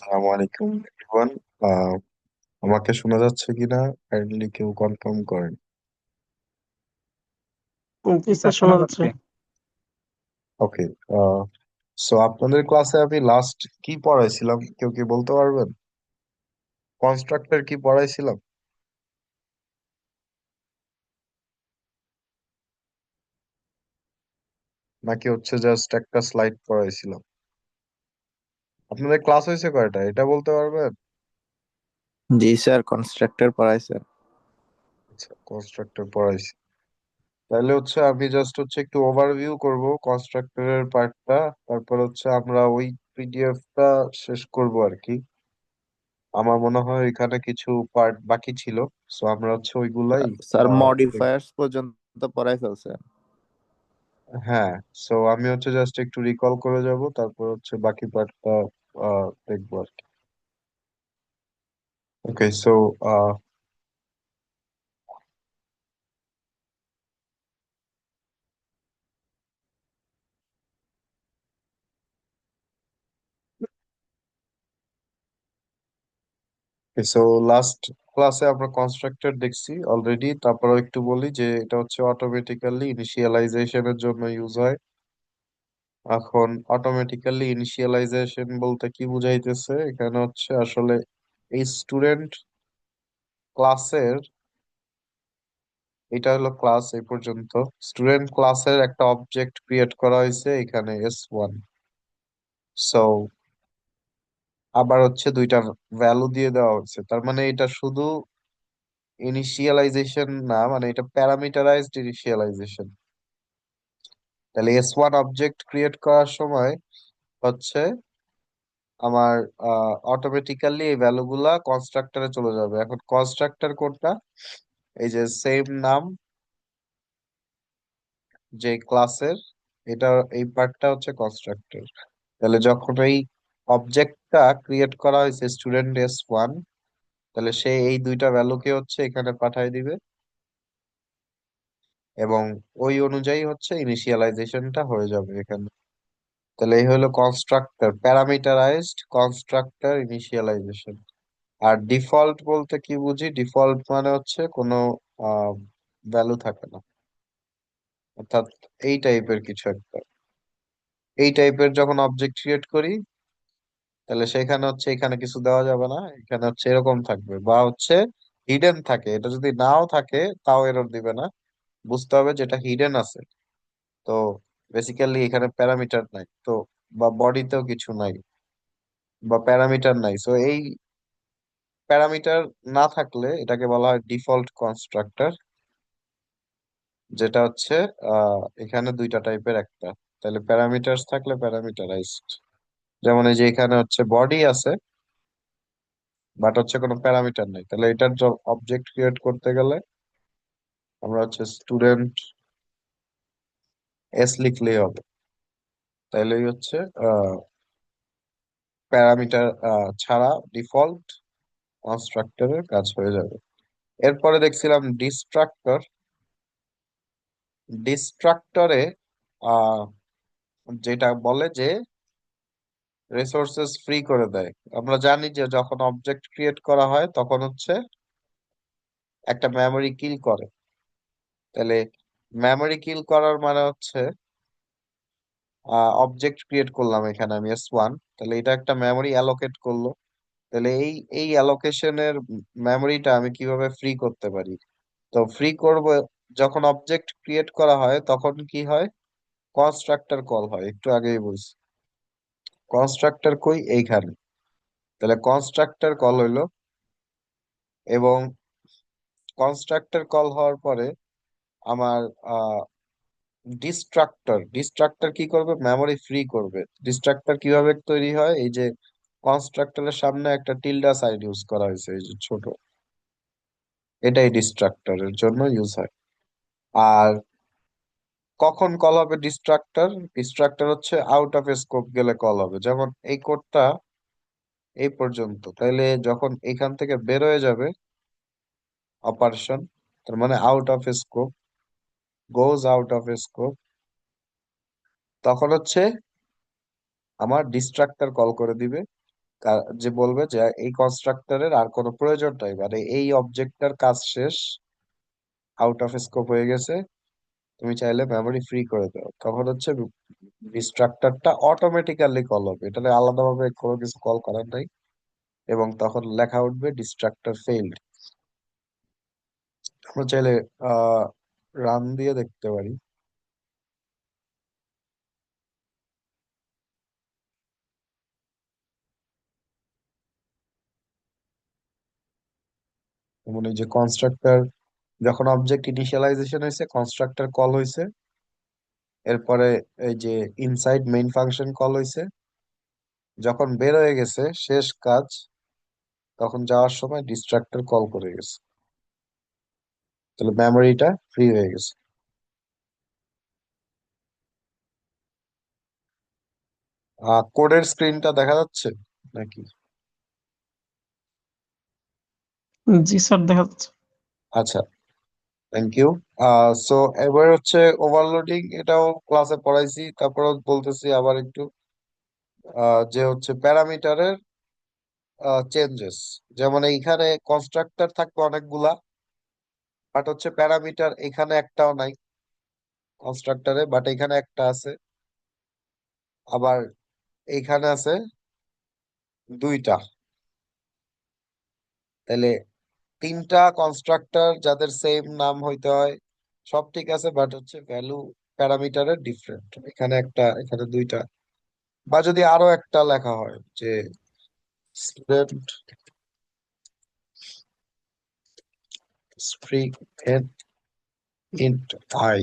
আসসালামু আলাইকুম এভরিওয়ান। আহ, আমাকে শোনা যাচ্ছে কিনা কাইন্ডলি কেউ কনফার্ম করেন। জি তা স্যার, শোনা শোনা যাচ্ছে। যাচ্ছে। ওকে। সো আপনাদের ক্লাসে আমি লাস্ট কি পড়াইছিলাম কেউ কি বলতে পারবেন? কনস্ট্রাক্টর কি পড়াইছিলাম নাকি হচ্ছে জাস্ট একটা স্লাইড পড়াইছিলাম? আপনাদের ক্লাস হয়েছে কয়টা এটা বলতে পারবেন? জি স্যার, কনস্ট্রাক্টর পড়াইছেন। আচ্ছা, কনস্ট্রাক্টর পড়াইছি। তাহলে হচ্ছে আমি জাস্ট হচ্ছে একটু ওভারভিউ করব কনস্ট্রাক্টরের পার্টটা। তারপর হচ্ছে আমরা ওই পিডিএফটা শেষ করব আর কি। আমার মনে হয় এখানে কিছু পার্ট বাকি ছিল, সো আমরা হচ্ছে ওইগুলাই স্যার দেখব। মডিফায়ার্স পর্যন্ত পড়াই ফেলছেন। হ্যাঁ, সো আমি হচ্ছে জাস্ট একটু রিকল করে যাব, তারপর হচ্ছে বাকি পার্টটা দেখবো আর কি। ওকে, সো সো লাস্ট ক্লাসে আমরা কনস্ট্রাক্টর দেখছি অলরেডি। তারপরে একটু বলি যে এটা হচ্ছে অটোমেটিক্যালি ইনিশিয়ালাইজেশনের জন্য ইউজ হয়। এখন অটোমেটিক্যালি ইনিশিয়ালাইজেশন বলতে কি বুঝাইতেছে এখানে হচ্ছে আসলে এই স্টুডেন্ট ক্লাসের, এটা হলো ক্লাস এই পর্যন্ত। স্টুডেন্ট ক্লাসের একটা অবজেক্ট ক্রিয়েট করা হয়েছে এখানে S1। সো আবার হচ্ছে দুইটা ভ্যালু দিয়ে দেওয়া হচ্ছে, তার মানে এটা শুধু ইনিশিয়ালাইজেশন না, মানে এটা প্যারামিটারাইজড ইনিশিয়ালাইজেশন। তাহলে S1 অবজেক্ট ক্রিয়েট করার সময় হচ্ছে আমার অটোমেটিক্যালি এই ভ্যালুগুলা কনস্ট্রাক্টরে চলে যাবে। এখন কনস্ট্রাক্টর কোনটা? এই যে সেম নাম যে ক্লাসের, এটা এই পার্টটা হচ্ছে কনস্ট্রাক্টর। তাহলে যখন এই অবজেক্টটা ক্রিয়েট করা হয়েছে স্টুডেন্ট S1, তাহলে সে এই দুইটা ভ্যালুকে হচ্ছে এখানে পাঠিয়ে দিবে এবং ওই অনুযায়ী হচ্ছে ইনিশিয়ালাইজেশনটা হয়ে যাবে এখানে। তাহলে এই হলো কনস্ট্রাক্টর, প্যারামিটারাইজড কনস্ট্রাক্টর ইনিশিয়ালাইজেশন। আর ডিফল্ট বলতে কি বুঝি? ডিফল্ট মানে হচ্ছে কোনো ভ্যালু থাকে না, অর্থাৎ এই টাইপের কিছু একটা। এই টাইপের যখন অবজেক্ট ক্রিয়েট করি তাহলে সেখানে হচ্ছে এখানে কিছু দেওয়া যাবে না, এখানে হচ্ছে এরকম থাকবে বা হচ্ছে হিডেন থাকে। এটা যদি নাও থাকে তাও এরর দিবে না, বুঝতে হবে যেটা হিডেন আছে। তো বেসিক্যালি এখানে প্যারামিটার নাই তো, বা বডিতেও কিছু নাই, বা প্যারামিটার নাই। সো এই প্যারামিটার না থাকলে এটাকে বলা হয় ডিফল্ট কনস্ট্রাক্টর, যেটা হচ্ছে এখানে দুইটা টাইপের একটা। তাহলে প্যারামিটারস থাকলে প্যারামিটারাইজড, যেমন এই যে এখানে হচ্ছে বডি আছে বাট হচ্ছে কোনো প্যারামিটার নেই, তাহলে এটার অবজেক্ট ক্রিয়েট করতে গেলে আমরা হচ্ছে স্টুডেন্ট লিখলেই হবে। তাইলেই হচ্ছে প্যারামিটার ছাড়া ডিফল্ট কনস্ট্রাক্টরের কাজ হয়ে যাবে। এরপরে দেখছিলাম ডিস্ট্রাক্টর। ডিস্ট্রাক্টরে যেটা বলে যে রিসোর্সেস ফ্রি করে দেয়। আমরা জানি যে যখন অবজেক্ট ক্রিয়েট করা হয় তখন হচ্ছে একটা মেমরি কিল করে। তাহলে মেমরি কিল করার মানে হচ্ছে অবজেক্ট ক্রিয়েট করলাম এখানে আমি S1, তাহলে এটা একটা মেমরি অ্যালোকেট করলো। তাহলে এই এই অ্যালোকেশনের মেমরিটা আমি কিভাবে ফ্রি করতে পারি? তো ফ্রি করব, যখন অবজেক্ট ক্রিয়েট করা হয় তখন কি হয়? কনস্ট্রাক্টর কল হয়, একটু আগেই বলছি। কনস্ট্রাক্টর কই? এইখানে। তাহলে কনস্ট্রাক্টর কল হইলো, এবং কনস্ট্রাক্টর কল হওয়ার পরে আমার ডিস্ট্রাক্টর ডিস্ট্রাক্টর কি করবে? মেমরি ফ্রি করবে। ডিস্ট্রাক্টর কিভাবে তৈরি হয়? এই যে কনস্ট্রাক্টরের সামনে একটা টিল্ডা সাইন ইউজ করা হয়েছে, এই যে ছোট, এটাই ডিস্ট্রাক্টরের জন্য ইউজ হয়। আর কখন কল হবে ডিস্ট্রাক্টর? ডিস্ট্রাক্টর হচ্ছে আউট অফ স্কোপ গেলে কল হবে, যেমন এই কোডটা এই পর্যন্ত। তাইলে যখন এখান থেকে বের হয়ে যাবে অপারেশন, তার মানে out of scope, goes out of scope, তখন হচ্ছে আমার ডিস্ট্রাক্টর কল করে দিবে যে বলবে যে এই কনস্ট্রাক্টরের আর কোনো প্রয়োজন নাই, মানে এই অবজেক্টটার কাজ শেষ, আউট অফ স্কোপ হয়ে গেছে, তুমি চাইলে মেমোরি ফ্রি করে দাও, তখন হচ্ছে ডিস্ট্রাক্টরটা অটোমেটিক্যালি কল হবে, এটা নিয়ে আলাদাভাবে কোনো কিছু কল করার নাই। এবং তখন লেখা উঠবে ডিস্ট্রাক্টর ফেইল্ড। আমরা চাইলে আহ রান দিয়ে দেখতে পারি। যেমন এই যে কনস্ট্রাক্টর, যখন অবজেক্ট ইনিশিয়ালাইজেশন হয়েছে কনস্ট্রাক্টর কল হয়েছে, এরপরে এই যে ইনসাইড মেইন ফাংশন কল হয়েছে, যখন বের হয়ে গেছে শেষ কাজ, তখন যাওয়ার সময় ডিস্ট্রাক্টর কল করে গেছে, তাহলে মেমোরিটা ফ্রি হয়ে গেছে। কোডের স্ক্রিনটা দেখা যাচ্ছে নাকি? জি স্যার, দেখা যাচ্ছে। আচ্ছা, থ্যাংক ইউ। সো এবার হচ্ছে ওভারলোডিং, এটাও ক্লাসে পড়াইছি, তারপরে বলতেছি আবার একটু। যে হচ্ছে প্যারামিটারের চেঞ্জেস, যেমন এইখানে কনস্ট্রাক্টর থাকবে অনেকগুলা, বাট হচ্ছে প্যারামিটার এখানে একটাও নাই কনস্ট্রাক্টরে, বাট এখানে একটা আছে, আবার এইখানে আছে দুইটা। তাহলে তিনটা কনস্ট্রাক্টর যাদের সেম নাম হইতে হয়, সব ঠিক আছে, বাট হচ্ছে ভ্যালু প্যারামিটারের ডিফারেন্ট, এখানে একটা এখানে দুইটা। বা যদি আরো একটা লেখা হয় যে স্টুডেন্ট স্ট্রিং ইন্ট আই,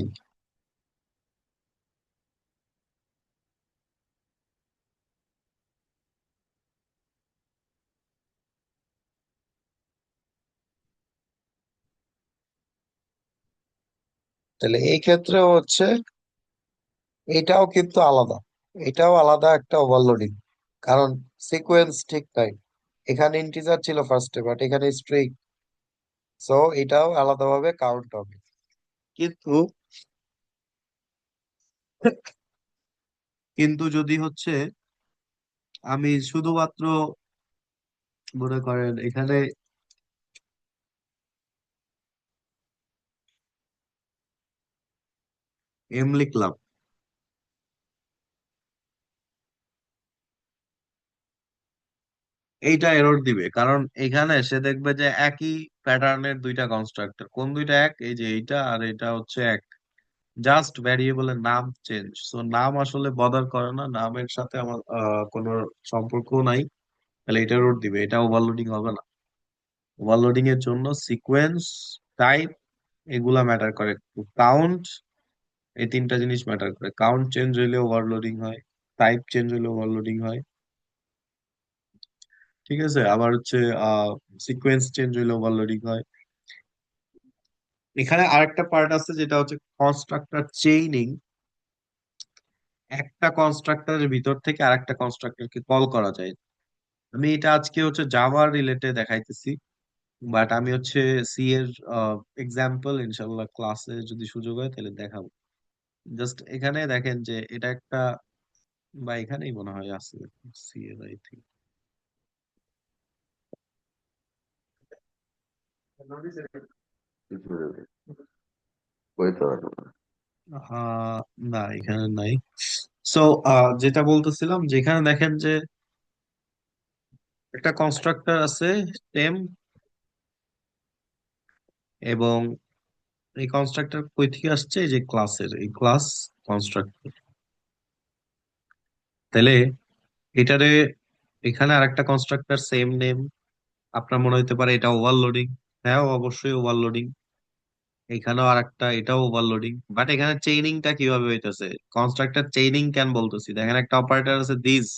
তাহলে এই ক্ষেত্রে হচ্ছে এটাও কিন্তু আলাদা, এটাও আলাদা একটা ওভারলোডিং, কারণ সিকোয়েন্স ঠিক নাই। এখানে ইন্টিজার ছিল ফার্স্টে, বাট এখানে স্ট্রিং, সো এটাও আলাদাভাবে কাউন্ট হবে। কিন্তু কিন্তু যদি হচ্ছে আমি শুধুমাত্র মনে করেন এখানে এম লিখলাম, এইটা এরর দিবে, কারণ এখানে সে দেখবে যে একই প্যাটার্নের দুইটা কনস্ট্রাক্টর, কোন দুইটা এক, এই যে এইটা আর এটা হচ্ছে এক, জাস্ট ভ্যারিয়েবলের নাম চেঞ্জ। সো নাম আসলে বদার করে না, নামের সাথে আমার কোনো সম্পর্ক নাই, তাহলে এটা এরর দিবে, এটা ওভারলোডিং হবে না। ওভারলোডিং এর জন্য সিকোয়েন্স, টাইপ, এগুলা ম্যাটার করে, কাউন্ট, এই তিনটা জিনিস ম্যাটার করে। কাউন্ট চেঞ্জ হইলে ওভারলোডিং হয়, টাইপ চেঞ্জ হইলে ওভারলোডিং হয়, ঠিক আছে, আবার হচ্ছে সিকোয়েন্স চেঞ্জ হইলে ওভারলোডিং হয়। এখানে আরেকটা পার্ট আছে যেটা হচ্ছে কনস্ট্রাক্টর চেইনিং। একটা কনস্ট্রাক্টরের ভিতর থেকে আরেকটা কনস্ট্রাক্টরকে কল করা যায়। আমি এটা আজকে হচ্ছে জাভা রিলেটে দেখাইতেছি, বাট আমি হচ্ছে সি এর এক্সাম্পল ইনশাল্লাহ ক্লাসে যদি সুযোগ হয় তাহলে দেখাবো। জাস্ট এখানে দেখেন যে এটা একটা, বা এখানেই মনে হয় আছে সি এর, আই থিঙ্ক। আহ না, এখানে নাই। সো যেটা বলতেছিলাম, যেখানে দেখেন যে একটা কনস্ট্রাক্টর আছে টেম, এবং এই কনস্ট্রাক্টর কই থেকে আসছে, এই যে ক্লাসের, এই ক্লাস কনস্ট্রাক্টর। তাহলে এটারে এখানে আরেকটা কনস্ট্রাক্টর সেম নেম, আপনার মনে হইতে পারে এটা ওভারলোডিং। হ্যাঁ, অবশ্যই ওভারলোডিং। এখানেও আরেকটা, এটাও ওভারলোডিং, বাট এখানে চেইনিংটা কিভাবে হইতেছে, কনস্ট্রাক্টর চেইনিং কেন বলতেছি, দেখেন একটা অপারেটর আছে দিস,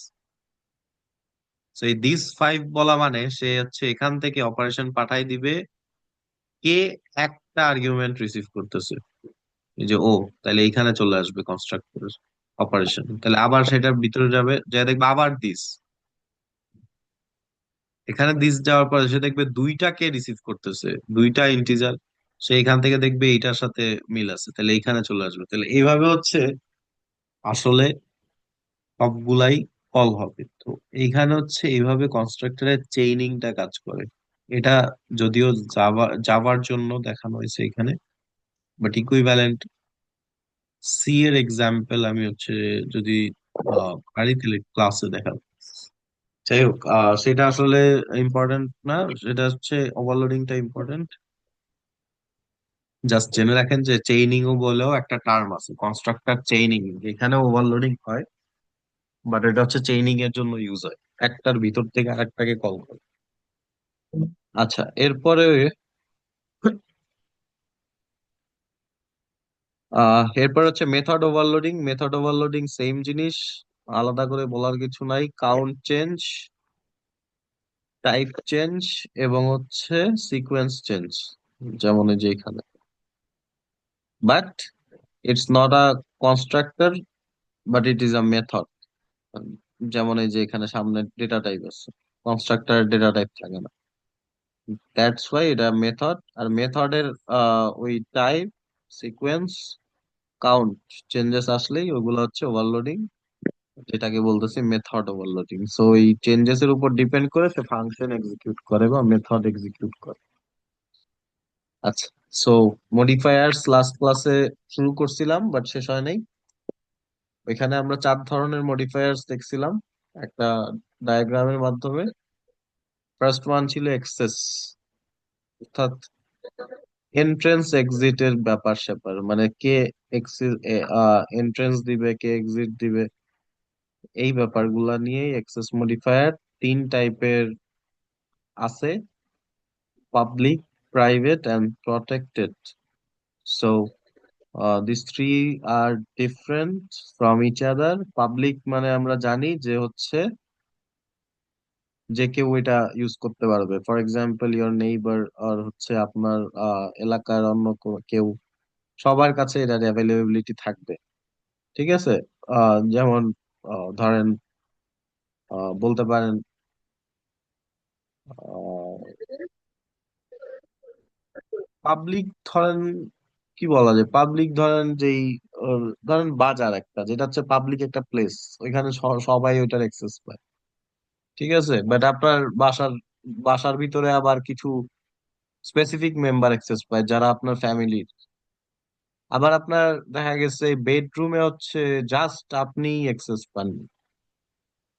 এই দিস 5 বলা মানে সে হচ্ছে এখান থেকে অপারেশন পাঠাই দিবে, কে একটা আর্গুমেন্ট রিসিভ করতেছে, এই যে ও, তাহলে এইখানে চলে আসবে কনস্ট্রাক্টর অপারেশন, তাহলে আবার সেটার ভিতরে যাবে, যা দেখবে আবার দিস, এখানে দিস যাওয়ার পরে সে দেখবে দুইটাকে রিসিভ করতেছে, দুইটা ইন্টিজার, সে এখান থেকে দেখবে এইটার সাথে মিল আছে, তাহলে এইখানে চলে আসবে। তাহলে এইভাবে হচ্ছে আসলে সবগুলাই কল হবে। তো এইখানে হচ্ছে এইভাবে কনস্ট্রাক্টরের চেইনিংটা কাজ করে। এটা যদিও জাভার জন্য দেখানো হয়েছে এখানে, বাট ইকুইভ্যালেন্ট সি এর এক্সাম্পল আমি হচ্ছে যদি পারি তাহলে ক্লাসে দেখাবো। যাই হোক, সেটা আসলে ইম্পর্টেন্ট না, সেটা হচ্ছে ওভারলোডিংটা ইম্পর্টেন্ট। জাস্ট জেনে রাখেন যে চেইনিং ও বলেও একটা টার্ম আছে, কনস্ট্রাক্টর চেইনিং, এখানে ওভারলোডিং হয়, বাট এটা হচ্ছে চেইনিং এর জন্য ইউজ হয়, একটার ভিতর থেকে আরেকটাকে কল করে। আচ্ছা, এরপরে এরপর হচ্ছে method overloading. Method overloading same জিনিস, আলাদা করে বলার কিছু নাই। কাউন্ট চেঞ্জ, টাইপ চেঞ্জ, এবং হচ্ছে সিকোয়েন্স চেঞ্জ, যেমন এই যে এখানে। But it's not a constructor, but it is a method. যেমন এই যে এখানে সামনে ডেটা টাইপ আছে, কনস্ট্রাক্টর ডেটা টাইপ থাকে না, দ্যাটস ওয়াই এটা মেথড। আর মেথডের ওই টাইপ, সিকোয়েন্স, কাউন্ট চেঞ্জেস আসলেই ওগুলো হচ্ছে ওভারলোডিং, যেটাকে বলতেছি মেথড ওভারলোডিং। সো এই চেঞ্জেস এর উপর ডিপেন্ড করে সে ফাংশন এক্সিকিউট করে বা মেথড এক্সিকিউট করে। আচ্ছা, সো মডিফায়ার্স লাস্ট ক্লাসে শুরু করছিলাম বাট শেষ হয় নাই। ওইখানে আমরা 4 ধরনের মডিফায়ার্স দেখছিলাম একটা ডায়াগ্রামের মাধ্যমে। ফার্স্ট ওয়ান ছিল এক্সেস, অর্থাৎ এন্ট্রেন্স এক্সিট এর ব্যাপার স্যাপার, মানে কে এন্ট্রেন্স দিবে, কে এক্সিট দিবে, এই ব্যাপারগুলা নিয়েই এক্সেস মডিফায়ার। 3 টাইপের আছে: public, private, and protected. So these three are different from each other. Public মানে আমরা জানি যে হচ্ছে যে কেউ এটা ইউজ করতে পারবে, ফর এক্সাম্পল ইওর নেইবার, আর হচ্ছে আপনার এলাকার অন্য কেউ, সবার কাছে এটার অ্যাভেলেবিলিটি থাকবে। ঠিক আছে? যেমন ধরেন বলতে পারেন পাবলিক, ধরেন কি বলা যায়, পাবলিক ধরেন যেই ধরেন বাজার একটা, যেটা হচ্ছে পাবলিক একটা প্লেস, ওইখানে সবাই ওইটার অ্যাক্সেস পায়। ঠিক আছে, বাট আপনার বাসার বাসার ভিতরে আবার কিছু স্পেসিফিক মেম্বার অ্যাক্সেস পায় যারা আপনার ফ্যামিলির। আবার আপনার দেখা গেছে বেডরুমে হচ্ছে জাস্ট আপনি অ্যাক্সেস পান,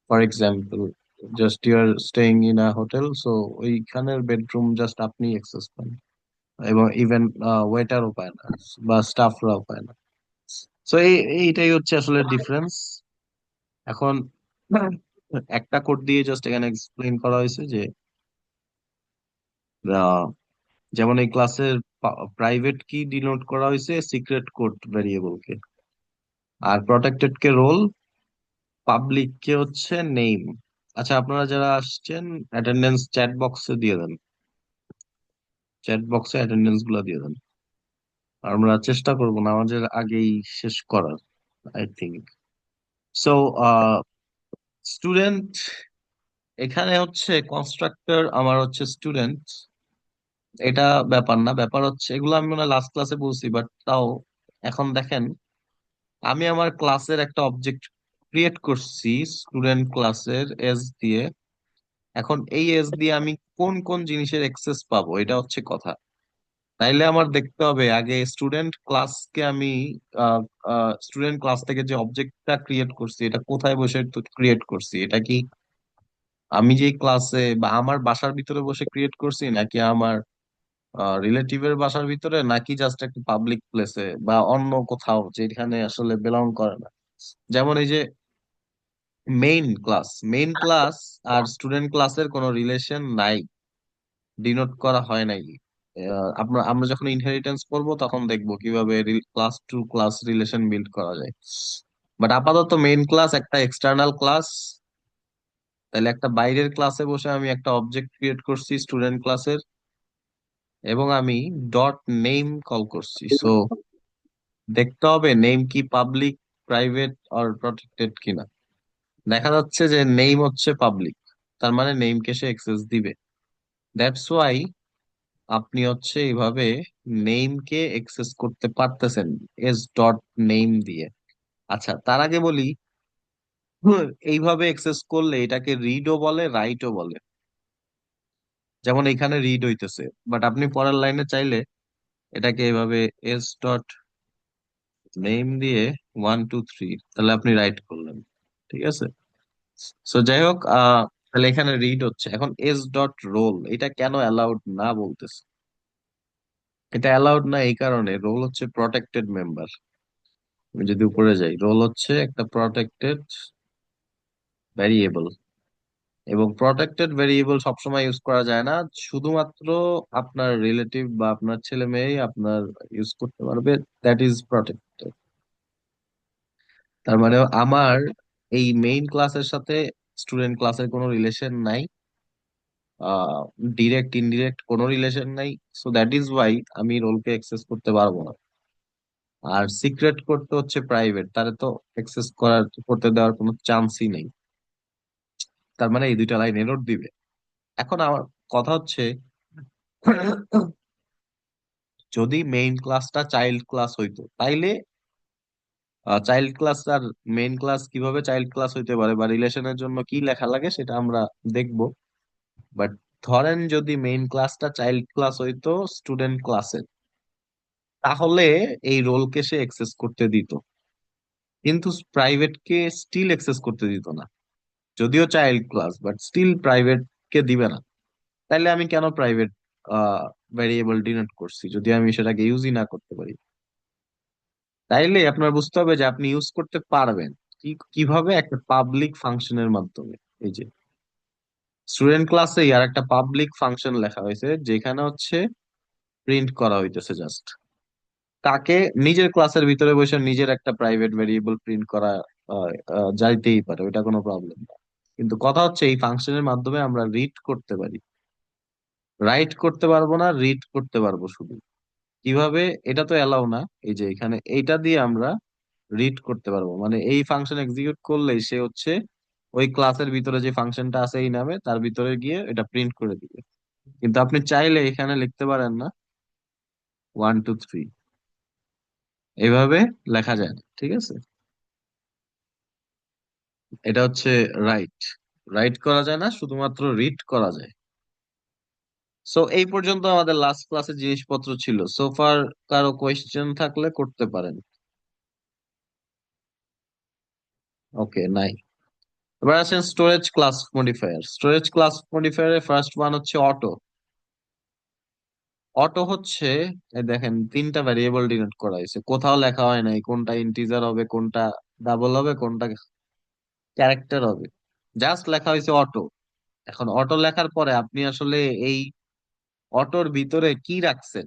for example just you are staying in a hotel, so ওইখানের বেডরুম জাস্ট আপনি অ্যাক্সেস পান, এবং ইভেন ওয়েটারও পায় না বা স্টাফরাও পায় না। সো এইটাই হচ্ছে আসলে ডিফারেন্স। এখন একটা কোড দিয়ে জাস্ট এখানে এক্সপ্লেইন করা হয়েছে যে আহ, যেমন এই ক্লাসের প্রাইভেট কি ডিনোট করা হয়েছে সিক্রেট কোড ভেরিয়েবলকে, আর প্রটেক্টেড কে রোল, পাবলিক কে হচ্ছে নেম। আচ্ছা, আপনারা যারা আসছেন অ্যাটেন্ডেন্স চ্যাট বক্সে দিয়ে দেন, চ্যাট বক্সে অ্যাটেন্ডেন্স গুলা দিয়ে দেন। আর আমরা চেষ্টা করবো না আমাদের আগেই শেষ করার, আই থিঙ্ক। সো স্টুডেন্ট, এখানে হচ্ছে কনস্ট্রাক্টর আমার হচ্ছে স্টুডেন্ট, এটা ব্যাপার না। ব্যাপার হচ্ছে এগুলো আমি মনে হয় লাস্ট ক্লাসে বলছি, বাট তাও এখন দেখেন, আমি আমার ক্লাসের একটা অবজেক্ট ক্রিয়েট করছি স্টুডেন্ট ক্লাসের এস দিয়ে। এখন এই এস দিয়ে আমি কোন কোন জিনিসের অ্যাক্সেস পাবো, এটা হচ্ছে কথা। তাইলে আমার দেখতে হবে আগে স্টুডেন্ট ক্লাসকে আমি স্টুডেন্ট ক্লাস থেকে যে অবজেক্টটা ক্রিয়েট করছি এটা কোথায় বসে ক্রিয়েট করছি, এটা কি আমি যে ক্লাসে বা আমার বাসার ভিতরে বসে ক্রিয়েট করছি, নাকি আমার রিলেটিভের বাসার ভিতরে, নাকি জাস্ট একটা পাবলিক প্লেসে বা অন্য কোথাও যেখানে আসলে বিলং করে না। যেমন এই যে মেইন ক্লাস আর স্টুডেন্ট ক্লাসের কোনো রিলেশন নাই, ডিনোট করা হয় নাই। আমরা যখন ইনহেরিটেন্স করব তখন দেখবো কিভাবে class to class relation build করা যায়। বাট আপাতত মেইন ক্লাস একটা এক্সটার্নাল ক্লাস, তাহলে একটা বাইরের ক্লাসে বসে আমি একটা অবজেক্ট ক্রিয়েট করছি স্টুডেন্ট ক্লাসের, এবং আমি ডট নেম কল করছি। সো দেখতে হবে নেম কি পাবলিক, প্রাইভেট আর প্রটেক্টেড কিনা। দেখা যাচ্ছে যে নেম হচ্ছে পাবলিক, তার মানে নেমকে সে অ্যাক্সেস দিবে। দ্যাটস ওয়াই আপনি হচ্ছে এইভাবে নেমকে অ্যাক্সেস করতে পারতেছেন এস ডট নেম দিয়ে। আচ্ছা, তার আগে বলি এইভাবে এক্সেস করলে এটাকে রিডও বলে রাইটও বলে। যেমন এখানে রিড হইতেছে, বাট আপনি পরের লাইনে চাইলে এটাকে এভাবে এস ডট নেম দিয়ে 1 2 3, তাহলে আপনি রাইট করলেন। ঠিক আছে। সো যাই হোক, তাহলে এখানে রিড হচ্ছে। এখন এস ডট রোল এটা কেন অ্যালাউড না বলতেছে? এটা অ্যালাউড না এই কারণে, রোল হচ্ছে প্রটেক্টেড মেম্বার। আমি যদি উপরে যাই, রোল হচ্ছে একটা প্রটেক্টেড ভ্যারিয়েবল, এবং প্রটেক্টেড ভেরিয়েবল সবসময় ইউজ করা যায় না। শুধুমাত্র আপনার রিলেটিভ বা আপনার ছেলে মেয়ে আপনার ইউজ করতে পারবে, দ্যাট ইজ প্রটেক্টেড। তার মানে আমার এই মেইন ক্লাসের সাথে স্টুডেন্ট ক্লাসের কোনো রিলেশন নাই, ডিরেক্ট ইনডিরেক্ট কোনো রিলেশন নাই। সো দ্যাট ইজ ওয়াই আমি রোলকে অ্যাক্সেস করতে পারবো না। আর সিক্রেট করতে হচ্ছে প্রাইভেট, তারে তো অ্যাক্সেস করতে দেওয়ার কোনো চান্সই নেই। তার মানে এই দুইটা লাইন এরর দিবে। এখন আমার কথা হচ্ছে, যদি মেইন ক্লাসটা চাইল্ড ক্লাস হইতো তাইলে চাইল্ড ক্লাস আর মেইন ক্লাস কিভাবে চাইল্ড ক্লাস হইতে পারে বা রিলেশনের জন্য কি লেখা লাগে সেটা আমরা দেখবো। বাট ধরেন যদি মেইন ক্লাসটা চাইল্ড ক্লাস হইতো স্টুডেন্ট ক্লাসের, তাহলে এই রোলকে সে অ্যাক্সেস করতে দিত, কিন্তু প্রাইভেট কে স্টিল অ্যাক্সেস করতে দিত না। যদিও child class, but still private কে দিবে না। তাইলে আমি কেন প্রাইভেট ভ্যারিয়েবল ডিনোট করছি যদি আমি সেটাকে ইউজই না করতে পারি? তাইলে আপনার বুঝতে হবে যে আপনি ইউজ করতে পারবেন কিভাবে, একটা পাবলিক ফাংশনের মাধ্যমে। এই যে স্টুডেন্ট ক্লাসে আর একটা পাবলিক ফাংশন লেখা হয়েছে যেখানে হচ্ছে প্রিন্ট করা হইতেছে জাস্ট। তাকে নিজের ক্লাসের ভিতরে বসে নিজের একটা প্রাইভেট ভেরিয়েবল প্রিন্ট করা যাইতেই পারে, ওইটা কোনো প্রবলেম না। কিন্তু কথা হচ্ছে এই ফাংশনের মাধ্যমে আমরা রিড করতে পারি, রাইট করতে পারবো না, রিড করতে পারবো শুধু। কিভাবে? এটা তো এলাও না। এই যে এখানে এইটা দিয়ে আমরা রিড করতে পারবো, মানে এই ফাংশন এক্সিকিউট করলেই সে হচ্ছে ওই ক্লাসের ভিতরে যে ফাংশনটা আছে এই নামে, তার ভিতরে গিয়ে এটা প্রিন্ট করে দিবে। কিন্তু আপনি চাইলে এখানে লিখতে পারেন না 1 2 3, এইভাবে লেখা যায় না। ঠিক আছে, এটা হচ্ছে রাইট। রাইট করা যায় না, শুধুমাত্র রিড করা যায়। সো এই পর্যন্ত আমাদের লাস্ট ক্লাসে জিনিসপত্র ছিল। সোফার কারো কোয়েশ্চেন থাকলে করতে পারেন। ওকে, নাই। এবার আসেন storage class modifier. Storage class মডিফায়ারের ফার্স্ট ওয়ান হচ্ছে অটো। অটো হচ্ছে, এই দেখেন তিনটা ভ্যারিয়েবল ডিনোট করা হয়েছে, কোথাও লেখা হয় নাই কোনটা ইন্টিজার হবে, কোনটা ডাবল হবে, কোনটা ক্যারেক্টার হবে। জাস্ট লেখা হয়েছে অটো। এখন অটো লেখার পরে আপনি আসলে এই অটোর ভিতরে কি রাখছেন?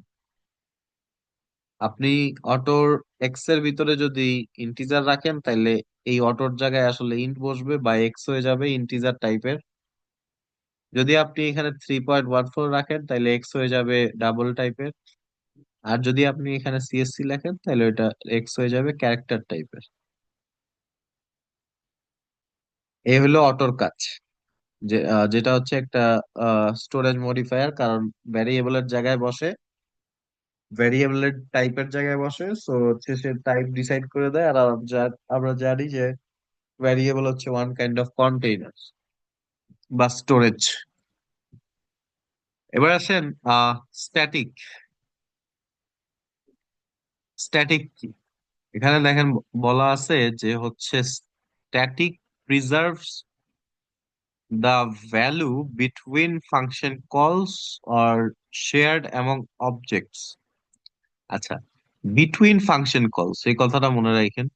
আপনি অটোর এক্স এর ভিতরে যদি ইন্টিজার রাখেন তাহলে এই অটোর জায়গায় আসলে ইন্ট বসবে বা এক্স হয়ে যাবে ইন্টিজার টাইপের। যদি আপনি এখানে 3.14 রাখেন তাহলে এক্স হয়ে যাবে ডাবল টাইপের। আর যদি আপনি এখানে সিএসসি লেখেন তাহলে ওইটা এক্স হয়ে যাবে ক্যারেক্টার টাইপের। এই হলো অটোর কাজ, যেটা হচ্ছে একটা স্টোরেজ মডিফায়ার, কারণ ভ্যারিয়েবলের জায়গায় বসে, ভ্যারিয়েবলের টাইপের জায়গায় বসে। সো হচ্ছে সে টাইপ ডিসাইড করে দেয়। আর আমরা জানি যে ভ্যারিয়েবল হচ্ছে ওয়ান কাইন্ড অফ কন্টেইনার বা স্টোরেজ। এবার আসেন স্ট্যাটিক। স্ট্যাটিক কি? এখানে দেখেন বলা আছে যে হচ্ছে static প্রিজার্ভস the value between function calls or shared among objects. আচ্ছা, বিটুইন ফাংশন কলস এই কথাটা মনে রাখেন।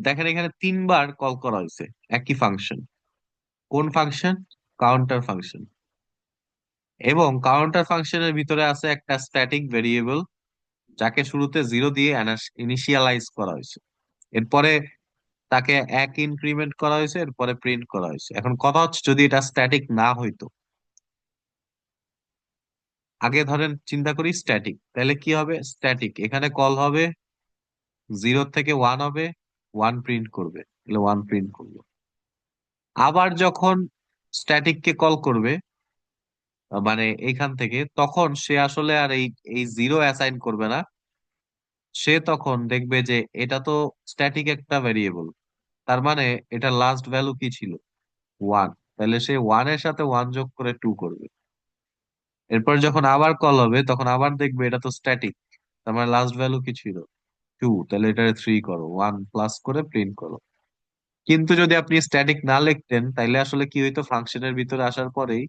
দেখেন এখানে তিনবার কল করা হয়েছে একই ফাংশন। কোন ফাংশন? Counter function. এবং কাউন্টার ফাংশনের ভিতরে আছে একটা স্ট্যাটিক ভেরিয়েবল যাকে শুরুতে 0 দিয়ে ইনিশিয়ালাইজ করা হয়েছে। এরপরে তাকে এক ইনক্রিমেন্ট করা হয়েছে, এরপরে প্রিন্ট করা হয়েছে। এখন কথা হচ্ছে যদি এটা স্ট্যাটিক না হইতো, আগে ধরেন চিন্তা করি স্ট্যাটিক, তাহলে কি হবে? স্ট্যাটিক এখানে কল হবে 0 থেকে 1 হবে, 1 প্রিন্ট করবে, তাহলে 1 প্রিন্ট করবে। আবার যখন স্ট্যাটিক কে কল করবে মানে এইখান থেকে, তখন সে আসলে আর এই এই 0 অ্যাসাইন করবে না। সে তখন দেখবে যে এটা তো স্ট্যাটিক একটা ভেরিয়েবল, তার মানে এটা লাস্ট ভ্যালু কি ছিল? 1। তাহলে সে 1 এর সাথে 1 যোগ করে 2 করবে। এরপর যখন আবার কল হবে তখন আবার দেখবে এটা তো স্ট্যাটিক, তার মানে লাস্ট ভ্যালু কি ছিল? 2। তাহলে এটা 3 করো, 1 প্লাস করে প্রিন্ট করো। কিন্তু যদি আপনি স্ট্যাটিক না লিখতেন তাইলে আসলে কি হইতো, ফাংশনের ভিতরে আসার পরেই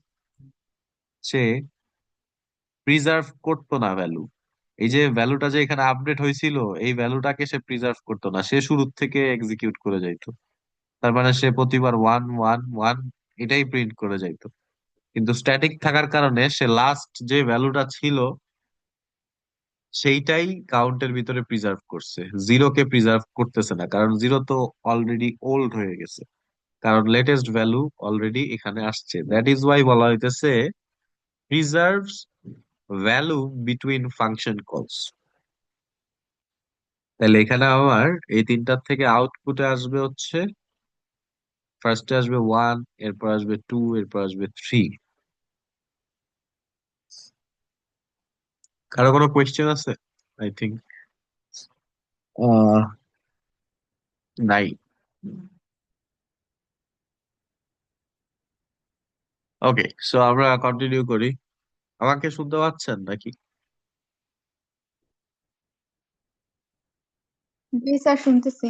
সে প্রিজার্ভ করতো না ভ্যালু। এই যে ভ্যালুটা যে এখানে আপডেট হয়েছিল, এই ভ্যালুটাকে সে প্রিজার্ভ করতো না, সে শুরু থেকে এক্সিকিউট করে যাইতো। তার মানে সে প্রতিবার 1 1 1 এটাই প্রিন্ট করে যাইতো। কিন্তু স্ট্যাটিক থাকার কারণে সে লাস্ট যে ভ্যালুটা ছিল সেইটাই কাউন্টের ভিতরে প্রিজার্ভ করছে, জিরোকে প্রিজার্ভ করতেছে না, কারণ জিরো তো অলরেডি ওল্ড হয়ে গেছে, কারণ লেটেস্ট ভ্যালু অলরেডি এখানে আসছে। দ্যাট ইজ ওয়াই বলা হইতেছে প্রিজার্ভস ভ্যালু বিটুইন ফাংশন কলস। তাহলে এখানে আমার এই তিনটার থেকে আউটপুটে আসবে হচ্ছে, ফার্স্টে আসবে 1, এরপর আসবে 2, এরপর আসবে 3। কারো কোনো কোয়েশ্চেন আছে? আই থিঙ্ক নাই। ওকে, সো আমরা কন্টিনিউ করি। আমাকে শুনতে পাচ্ছেন নাকি? জি স্যার, শুনতেছি।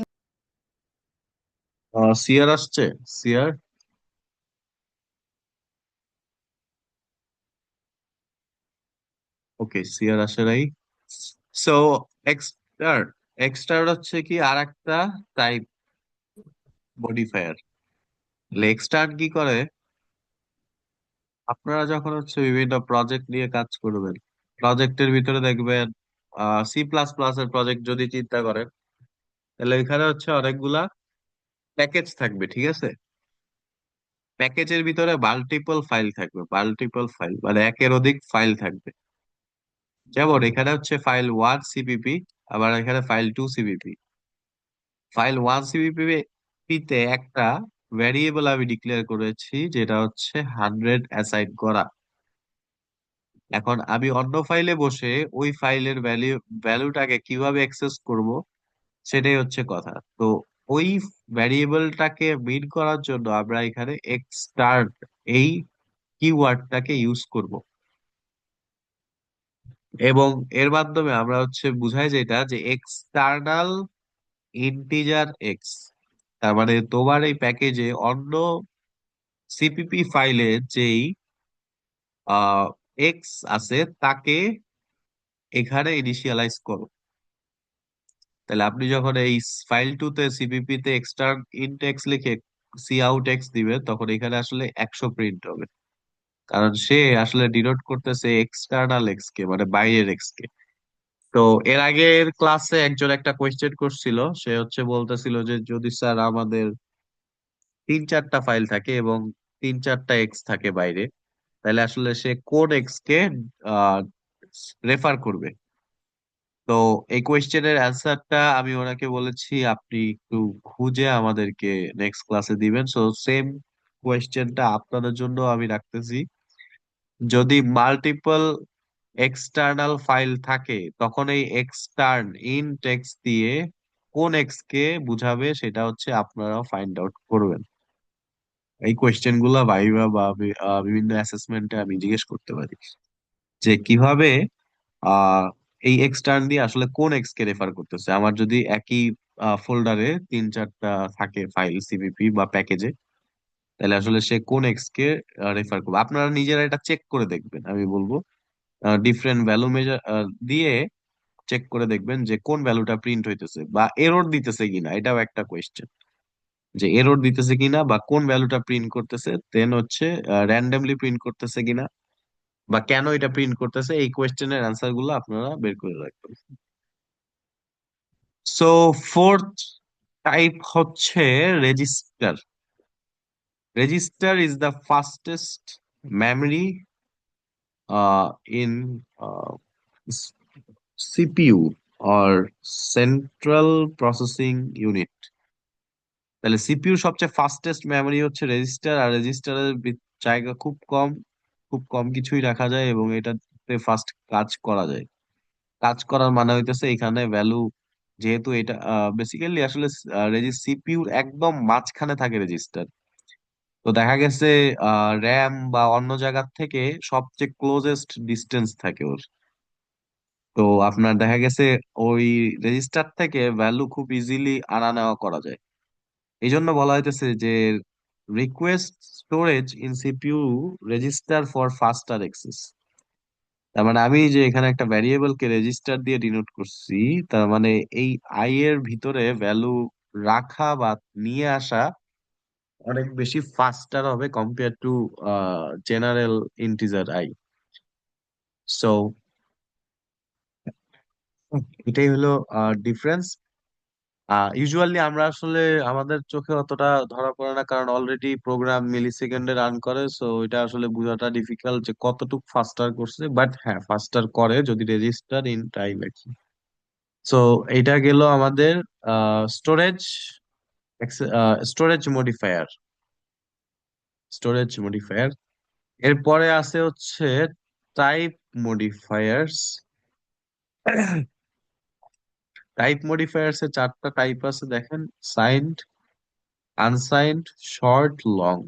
সিয়ার আসছে? সিয়ার? ওকে, সিয়ার আসে নাই। সো এক্সটার এক্সটার হচ্ছে কি আর একটা টাইপ মডিফায়ার। এক্সটার্ন কি করে, আপনারা যখন হচ্ছে বিভিন্ন প্রজেক্ট নিয়ে কাজ করবেন, প্রজেক্টের ভিতরে দেখবেন C++ এর প্রজেক্ট যদি চিন্তা করেন, তাহলে এখানে হচ্ছে অনেকগুলা প্যাকেজ থাকবে, ঠিক আছে? প্যাকেজের ভিতরে মাল্টিপল ফাইল থাকবে, মাল্টিপল ফাইল মানে একের অধিক ফাইল থাকবে। যেমন এখানে হচ্ছে ফাইল 1 CPP, আবার এখানে ফাইল 2 CPP। ফাইল 1 CPP তে একটা ভ্যারিয়েবল আমি ডিক্লেয়ার করেছি যেটা হচ্ছে 100 অ্যাসাইন করা। এখন আমি অন্য ফাইলে বসে ওই ফাইলের ভ্যালুটাকে কিভাবে অ্যাক্সেস করব, সেটাই হচ্ছে কথা। তো ওই ভ্যারিয়েবলটাকে মিন করার জন্য আমরা এখানে এক্সটার্ন এই কিওয়ার্ডটাকে ইউজ করব, এবং এর মাধ্যমে আমরা হচ্ছে বুঝাই যেটা যে এক্সটার্নাল ইন্টিজার এক্স। তার মানে তোমার এই প্যাকেজে অন্য সিপিপি ফাইলে যেই এক্স আছে তাকে এখানে ইনিশিয়ালাইজ করো। তাহলে আপনি যখন এই ফাইল টুতে সিপিপি তে এক্সটার্ন ইন্ট এক্স লিখে সি আউট এক্স দিবেন, তখন এখানে আসলে 100 প্রিন্ট হবে, কারণ সে আসলে ডিনোট করতেছে এক্সটার্নাল এক্স কে, মানে বাইরের এক্স কে। তো এর আগের ক্লাসে একজন একটা কোয়েশ্চেন করছিল, সে হচ্ছে বলতেছিল যে যদি স্যার আমাদের 3 4টা ফাইল থাকে এবং 3 4টা এক্স থাকে বাইরে, তাহলে আসলে সে কোন এক্স কে রেফার করবে। তো এই কোয়েশ্চেনের অ্যান্সারটা আমি ওনাকে বলেছি আপনি একটু খুঁজে আমাদেরকে নেক্সট ক্লাসে দিবেন। সো সেম কোয়েশ্চেনটা আপনাদের জন্য আমি রাখতেছি। যদি মাল্টিপল এক্সটার্নাল ফাইল থাকে তখন এই এক্সটার্ন ইন টেক্সট দিয়ে কোন এক্স কে বুঝাবে সেটা হচ্ছে আপনারা ফাইন্ড আউট করবেন। এই কোয়েশ্চেন গুলা ভাইবা বা বিভিন্ন অ্যাসেসমেন্টে আমি জিজ্ঞেস করতে পারি যে কিভাবে আহ এই এক্সটার্ন দিয়ে আসলে কোন এক্স কে রেফার করতেছে। আমার যদি একই ফোল্ডারে 3 4টা থাকে ফাইল সিপিপি বা প্যাকেজে, তাহলে আসলে সে কোন এক্স কে রেফার করবে। আপনারা নিজেরা এটা চেক করে দেখবেন, আমি বলবো ডিফারেন্ট ভ্যালু মেজার দিয়ে চেক করে দেখবেন যে কোন ভ্যালুটা প্রিন্ট হইতেছে বা এরর দিতেছে কিনা, এটাও একটা কোয়েশ্চেন, যে এরর দিতেছে কিনা বা কোন ভ্যালুটা প্রিন্ট করতেছে, দেন হচ্ছে র্যান্ডমলি প্রিন্ট করতেছে কিনা বা কেন এটা প্রিন্ট করতেছে। এই কোয়েশ্চেনের অ্যান্সার গুলো আপনারা বের করে রাখবেন। সো ফোর্থ টাইপ হচ্ছে register. Register is the fastest memory in CPU or Central Processing Unit. তাহলে সিপিইউ সবচেয়ে ফাস্টেস্ট মেমরি হচ্ছে রেজিস্টার, আর রেজিস্টারের জায়গা খুব কম, খুব কম কিছুই রাখা যায় এবং এটাতে ফাস্ট কাজ করা যায়। কাজ করার মানে হইতেছে এখানে ভ্যালু যেহেতু এটা বেসিক্যালি আসলে সিপিইউর একদম মাঝখানে থাকে রেজিস্টার। তো দেখা গেছে র্যাম বা অন্য জায়গার থেকে সবচেয়ে ক্লোজেস্ট ডিস্টেন্স থাকে ওর। তো আপনার দেখা গেছে ওই রেজিস্টার থেকে ভ্যালু খুব ইজিলি আনা নেওয়া করা যায়। এই জন্য বলা হইতেছে যে request storage in CPU register for ফাস্টার access. তার মানে আমি যে এখানে একটা ভ্যারিয়েবল কে রেজিস্টার দিয়ে ডিনোট করছি, তার মানে এই আই এর ভিতরে ভ্যালু রাখা বা নিয়ে আসা অনেক বেশি ফাস্টার হবে compare to general integer I. So এটাই হলো ডিফারেন্স। ইউজুয়ালি আমরা আসলে আমাদের চোখে অতটা ধরা পড়ে না, কারণ অলরেডি প্রোগ্রাম মিলি সেকেন্ডে রান করে, সো এটা আসলে বোঝাটা ডিফিকাল্ট যে কতটুকু ফাস্টার করছে। বাট হ্যাঁ, ফাস্টার করে যদি রেজিস্টার ইন টাইম রাখি। সো এটা গেল আমাদের storage storage modifier. Storage modifier এরপরে আছে হচ্ছে টাইপ মডিফায়ার্স। টাইপ মডিফায়ার্স এর চারটা টাইপ আছে দেখেন: সাইন্ড, আনসাইন্ড, শর্ট, লং।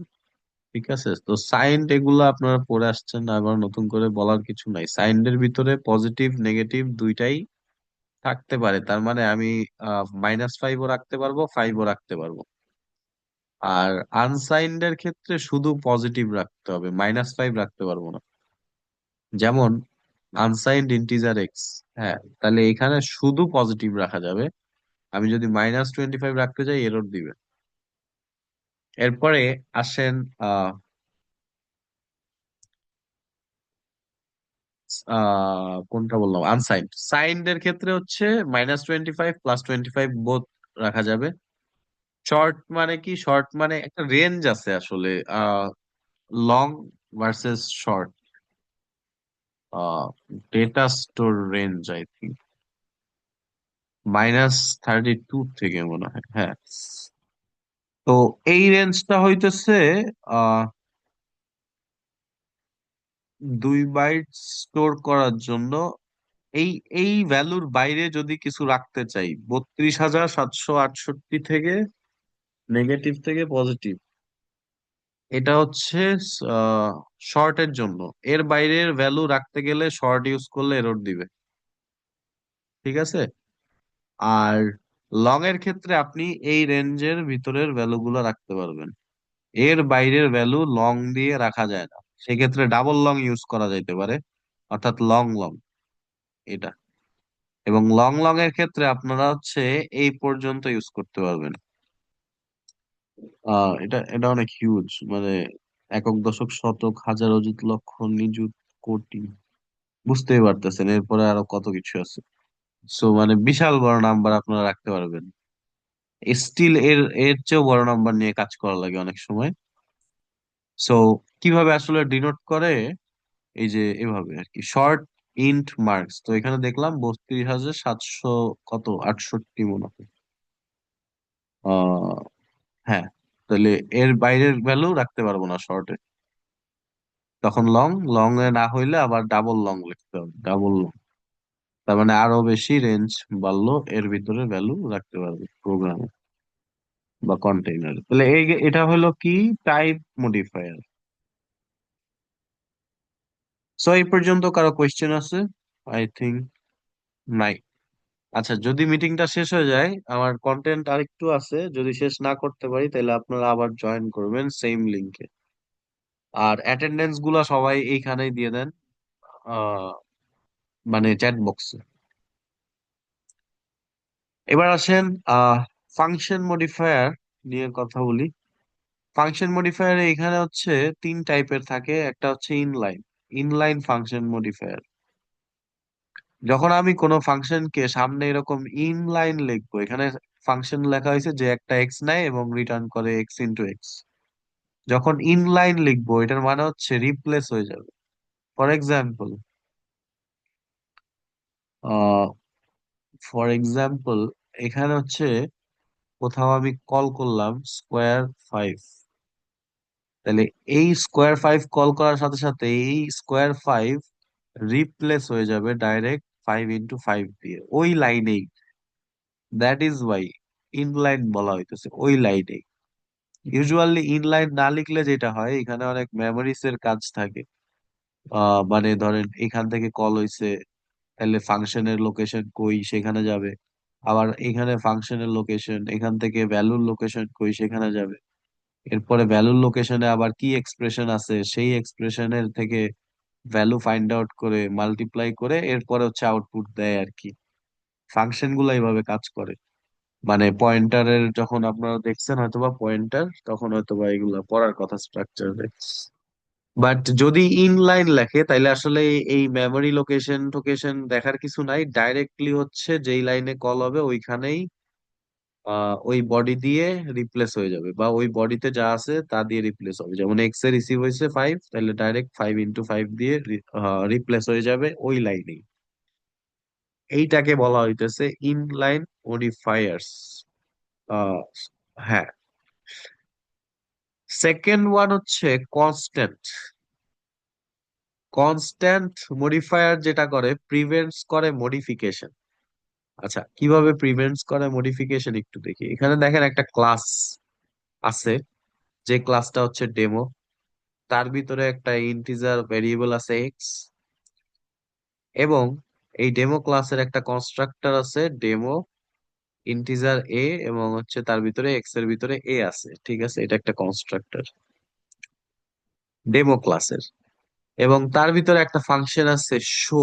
ঠিক আছে, তো সাইন্ড এগুলো আপনারা পড়ে আসছেন, আবার নতুন করে বলার কিছু নাই। সাইন্ডের ভিতরে পজিটিভ নেগেটিভ দুইটাই থাকতে পারে, তার মানে আমি -5ও রাখতে পারবো, 5ও রাখতে পারবো। আর আনসাইন্ডের ক্ষেত্রে শুধু পজিটিভ রাখতে হবে, -5 রাখতে পারবো না। যেমন আনসাইন্ড ইন্টিজার এক্স, হ্যাঁ, তাহলে এখানে শুধু পজিটিভ রাখা যাবে। আমি যদি -25 রাখতে যাই এরর দিবে। এরপরে আসেন কোনটা বললাম, আনসাইন্ড। সাইন্ড এর ক্ষেত্রে হচ্ছে -25 +25 বোথ রাখা যাবে। শর্ট মানে কি? শর্ট মানে একটা রেঞ্জ আছে আসলে, long versus short, data store range I think -32 থেকে মনে হয়, হ্যাঁ। তো এই রেঞ্জটা হইতেছে আহ 2 বাইট স্টোর করার জন্য। এই এই ভ্যালুর বাইরে যদি কিছু রাখতে চাই, 32,768 থেকে নেগেটিভ থেকে পজিটিভ, এটা হচ্ছে শর্টের জন্য। এর বাইরের ভ্যালু রাখতে গেলে শর্ট ইউজ করলে এরর দিবে। ঠিক আছে। আর লং এর ক্ষেত্রে আপনি এই রেঞ্জের ভিতরের ভ্যালুগুলো রাখতে পারবেন, এর বাইরের ভ্যালু লং দিয়ে রাখা যায় না। সেক্ষেত্রে ডাবল লং ইউজ করা যাইতে পারে, অর্থাৎ লং লং এটা। এবং লং লং এর ক্ষেত্রে আপনারা হচ্ছে এই পর্যন্ত ইউজ করতে পারবেন। এটা এটা অনেক হিউজ, মানে একক দশক শতক হাজার অযুত লক্ষ নিযুত কোটি, বুঝতেই পারতেছেন। এরপরে আরো কত কিছু আছে। সো মানে বিশাল বড় নাম্বার আপনারা রাখতে পারবেন। স্টিল এর এর চেয়েও বড় নাম্বার নিয়ে কাজ করা লাগে অনেক সময়। সো কিভাবে আসলে ডিনোট করে? এই যে এভাবে আর কি, শর্ট ইন্ট মার্কস। তো এখানে দেখলাম 32,700 কত 68 মনে হয়। আহ হ্যাঁ, তাহলে এর বাইরের ভ্যালু রাখতে পারবো না শর্টে, তখন লং। লং এ না হইলে আবার ডাবল লং লিখতে হবে, ডাবল লং। তার মানে আরো বেশি রেঞ্জ বাড়লো, এর ভিতরে ভ্যালু রাখতে পারবে প্রোগ্রামে বা কন্টেইনারে। তাহলে এটা হলো কি টাইপ মডিফায়ার। সো এই পর্যন্ত কারো কোয়েশ্চেন আছে? আই থিংক নাই। আচ্ছা, যদি মিটিংটা শেষ হয়ে যায়, আমার কন্টেন্ট আরেকটু আছে, যদি শেষ না করতে পারি তাহলে আপনারা আবার জয়েন করবেন সেম লিংকে। আর অ্যাটেন্ডেন্স গুলা সবাই এইখানেই দিয়ে দেন, আহ মানে চ্যাট বক্সে। এবার আসেন ফাংশন মডিফায়ার নিয়ে কথা বলি। ফাংশন মডিফায়ার এখানে হচ্ছে 3 টাইপের থাকে। একটা হচ্ছে ইনলাইন, ইনলাইন ফাংশন মডিফায়ার। যখন আমি কোনো ফাংশনকে সামনে এরকম ইনলাইন লিখবো, এখানে ফাংশন লেখা হয়েছে যে একটা এক্স নেয় এবং রিটার্ন করে এক্স ইন্টু এক্স। যখন ইনলাইন লিখবো এটার মানে হচ্ছে রিপ্লেস হয়ে যাবে। For example, ah for example এখানে হচ্ছে কোথাও আমি কল করলাম স্কোয়ার 5, তাহলে এই স্কোয়ার 5 কল করার সাথে সাথে এই স্কোয়ার 5 রিপ্লেস হয়ে যাবে ডাইরেক্ট 5 × 5 দিয়ে ওই লাইনেই। দ্যাট ইজ ওয়াই ইনলাইন বলা হইতেছে ওই লাইনে। ইউজুয়ালি ইনলাইন না লিখলে যেটা হয়, এখানে অনেক মেমোরিজ এর কাজ থাকে। মানে ধরেন এখান থেকে কল হইছে, তাহলে ফাংশনের লোকেশন কই সেখানে যাবে। আবার এখানে ফাংশনের লোকেশন, এখান থেকে ভ্যালুর লোকেশন কই সেখানে যাবে। এরপরে ভ্যালুর লোকেশনে আবার কি এক্সপ্রেশন আছে সেই এক্সপ্রেশনের থেকে ভ্যালু ফাইন্ড আউট করে মাল্টিপ্লাই করে এরপরে হচ্ছে আউটপুট দেয় আর কি। ফাংশন গুলো এইভাবে কাজ করে। মানে পয়েন্টারের যখন আপনারা দেখছেন হয়তোবা পয়েন্টার, তখন হয়তোবা এগুলা পড়ার কথা স্ট্রাকচারে। বাট যদি ইনলাইন লেখে তাইলে আসলে এই মেমরি লোকেশন টোকেশন দেখার কিছু নাই, ডাইরেক্টলি হচ্ছে যেই লাইনে কল হবে ওইখানেই ওই বডি দিয়ে রিপ্লেস হয়ে যাবে, বা ওই বডিতে যা আছে তা দিয়ে রিপ্লেস হবে। যেমন এক্স এ রিসিভ হয়েছে 5, তাহলে ডাইরেক্ট 5 × 5 দিয়ে রিপ্লেস হয়ে যাবে ওই লাইনেই। এইটাকে বলা হইতেছে ইনলাইন মডিফায়ার্স। হ্যাঁ। সেকেন্ড ওয়ান হচ্ছে কনস্ট্যান্ট। কনস্ট্যান্ট মডিফায়ার যেটা করে, প্রিভেন্টস করে মডিফিকেশন। আচ্ছা, কিভাবে প্রিভেন্টস করে মডিফিকেশন একটু দেখি। এখানে দেখেন একটা ক্লাস আছে, যে ক্লাসটা হচ্ছে ডেমো। তার ভিতরে একটা ইন্টিজার ভেরিয়েবল আছে এক্স, এবং এই ডেমো ক্লাসের একটা কনস্ট্রাক্টর আছে ডেমো ইন্টিজার এ, এবং হচ্ছে তার ভিতরে এক্স এর ভিতরে এ আছে। ঠিক আছে, এটা একটা কনস্ট্রাক্টর ডেমো ক্লাসের। এবং তার ভিতরে একটা ফাংশন আছে শো,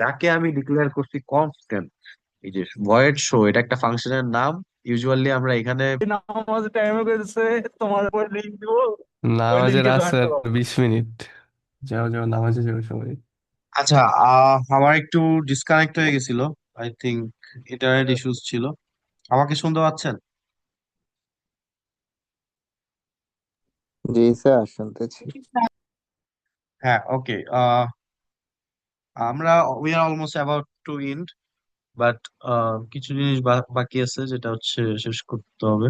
যাকে আমি ডিক্লেয়ার করছি কনস্ট্যান্ট। এই যে ভয়েড শো, এটা একটা ফাংশনের নাম। ইউজুয়ালি আমরা এখানে নামাজ টাইম হয়ে গেছে, তোমার উপর লিঙ্ক দিব, ওই নামাজের লিঙ্কে জয়েন আছে করো। 20 মিনিট। যাও যাও, নামাজে যাও সবাই। আচ্ছা, আমার একটু ডিসকানেক্ট হয়ে গেছিল। আই থিংক ইন্টারনেট ইস্যুস ছিল। আমাকে শুনতে পাচ্ছেন? জি স্যার, শুনতেছি। হ্যাঁ, ওকে। আমরা we are almost about to end, but কিছু জিনিস বাকি আছে যেটা হচ্ছে শেষ করতে হবে,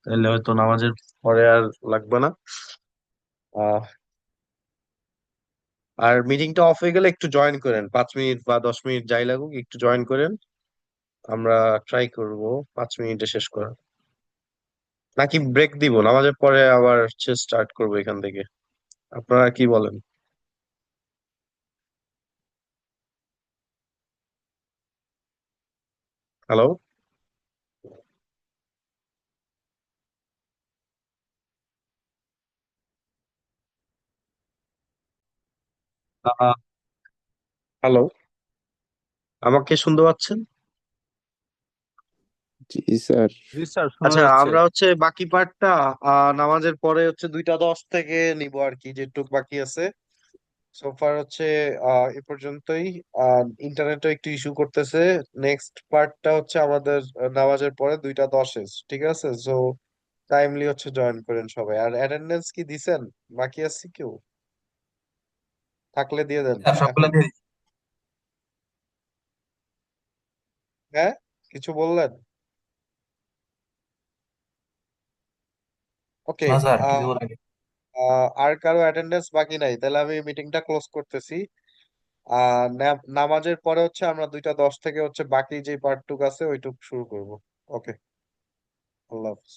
তাহলে হয়তো নামাজের পরে আর লাগবে না। আহ, আর মিটিংটা অফ হয়ে গেলে একটু জয়েন করেন, 5 মিনিট বা 10 মিনিট যাই লাগুক একটু জয়েন করেন। আমরা ট্রাই করব 5 মিনিটে শেষ করা। নাকি ব্রেক দিব, নামাজের পরে আবার স্টার্ট করবো এখান থেকে? আপনারা কি বলেন? হ্যালো? হ্যালো, আমাকে শুনতে পাচ্ছেন? জি স্যার। জি স্যার, শোনা আচ্ছা, যাচ্ছে। আমরা হচ্ছে বাকি পার্টটা নামাজের পরে হচ্ছে 2টা 10 থেকে নিব আর কি, যেটুক বাকি আছে। সোফার হচ্ছে এ পর্যন্তই। ইন্টারনেটও একটু ইস্যু করতেছে। নেক্সট পার্টটা হচ্ছে আমাদের নামাজের পরে 2টা 10-এ। ঠিক আছে, সো টাইমলি হচ্ছে জয়েন করেন সবাই। আর অ্যাটেন্ডেন্স কি দিছেন? বাকি আছে কেউ? থাকলে দিয়ে দেন এখন। হ্যাঁ, কিছু বললেন? ওকে। না স্যার, কিছু বলেনি। আর কারো অ্যাটেন্ডেন্স বাকি নাই, তাহলে আমি মিটিংটা ক্লোজ করতেছি। নামাজের পরে হচ্ছে আমরা 2টা 10 থেকে হচ্ছে বাকি যে পার্টটুক আছে ওইটুক শুরু করব। ওকে, আল্লাহ হাফিজ।